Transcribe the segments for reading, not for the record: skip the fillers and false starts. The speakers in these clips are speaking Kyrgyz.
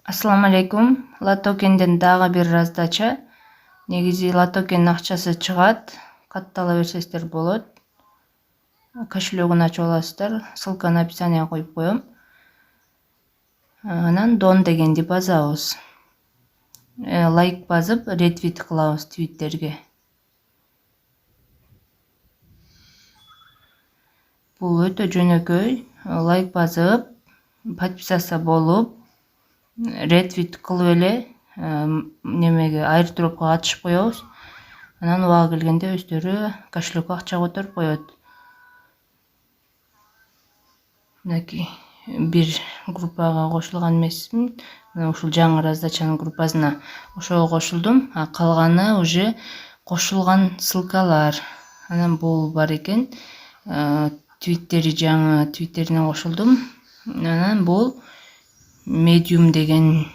Assalamu alaikum. Latokенден дагы бир раздача. Негизи Латокен акчасы чыгат. Каттала берсеңиздер болот. Кошелегин ачып аласыздар. Ссылканы описанияга коюп коем. Анан дон дегенди базабыз. Лайк басып, ретвит кылабыз твиттерге. Бул өтө жөнөкөй. Лайк басып, подписаться болуп, ретвит кылып эле немеге airdrop'ка катышып коебуз. Анан убагы келгенде өздөрү кошелекке акча которуп коет. Мынакей бир группага кошулган эмесмин. Ушул жаңы раздачанын группасына ошого кошулдум. Калганы уже кошулган ссылкалар. Анан бул бар экен. Твиттери жаңы твиттерине кошулдум. Анан бул Medium деген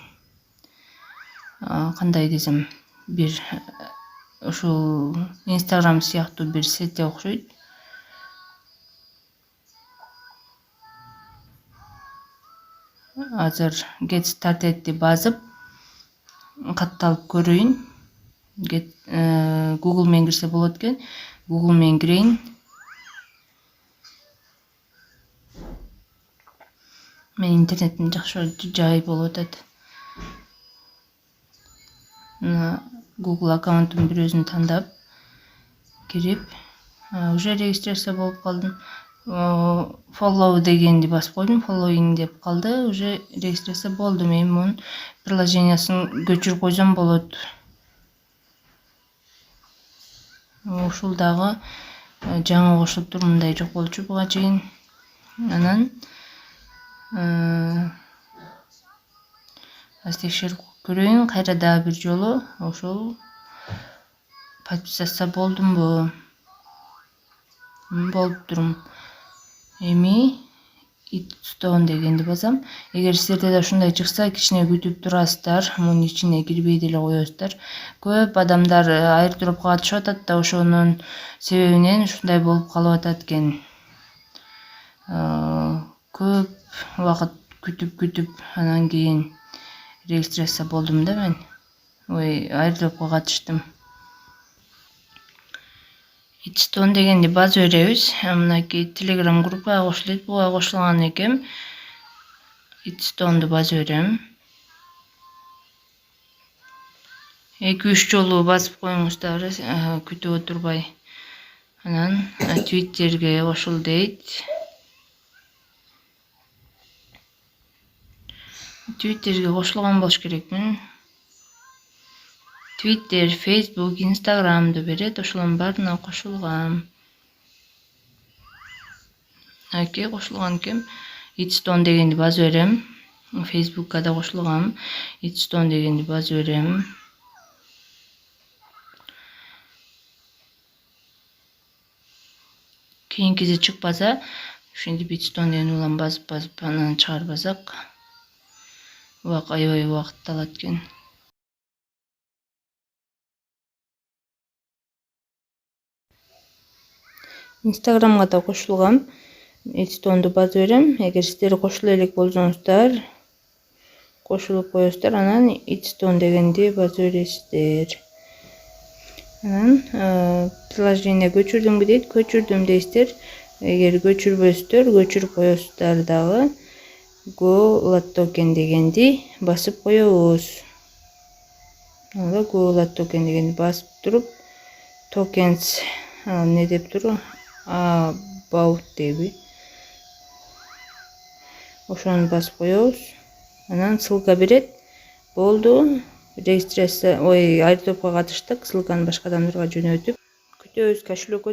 кандай десем бир ушул Instagram сыяктуу бир сетке окшойт. Азыр Get Started'ди басып катталып көрөйүн. Google менен кирсе болот экен. Google менен кирейин. Мен интернетим жакшы жай болуп атат. Google аккаунтун бир өзүн тандап кирип, уже регистрация болуп калдым. Follow дегенди басып койдум. Following деп калды. Уже регистрация болдум. Эми мунун приложениясын көчүрүп койсом болот. Ушул дагы жаңы кошулуптур. Мындай жок болчу буга чейин. Анан аз текшерип көрөйүн. Кайра дагы бир жолу ошол подписаться болдумбу? Болуптурум. Эми Itstone дегенди басам. Эгер силерде да ушундай чыкса, кичине күтүп турасыздар. Мунун ичине кирбей деле коесуздар. Көп адамдар airdrop'ка катышып атат да, ошонун себебинен ушундай болуп калып атат экен. Көп убакыт күтүп анан кийин регистрация болдум да мен. Airdrop'ка катыштым. Itstone дегенди басып беребиз. Мынакей Telegram группага кошулат. Буга кошулган экем. Itstone'ду басып берем. 2-3 жолу басып коюңуздар, күтүп отурбай. Анан Twitterге кошул дейт. Twitterге кошулган болуш керекмин. Twitter, Facebook, Instagram'ды берет. Ошолордун баарына кошулгам. Аке кошулган экен. Itstone дегенди басып берем. Facebook'ка да кошулгам. Itstone дегенди басып берем. Кийинкиси чыкпаса, ошентип Itstone деген улам басып анан чыгарбасак, аябай убакыт алат экен. Instagram'га да кошулгам. Itstone'ду басып берем. Эгер сиздер кошула элек болсоңуздар, кошулуп коесуздар, анан Itstone дегенди басып бересиздер. Анан приложение көчүрдүмбү дейт. Көчүрдүм дейсиздер. Эгер көчүрбөсүздөр, көчүрүп коесуздар дагы Go Latoken дегенди басып коебуз. Go Latoken дегенди басып туруп, tokens не деп туру? About деби. Ошону басып коебуз. Анан ссылка берет. Болду. Регистрация, airdrop'ка катыштык. Ссылканы башка адамдарга жөнөтүп күтөбүз кошелекке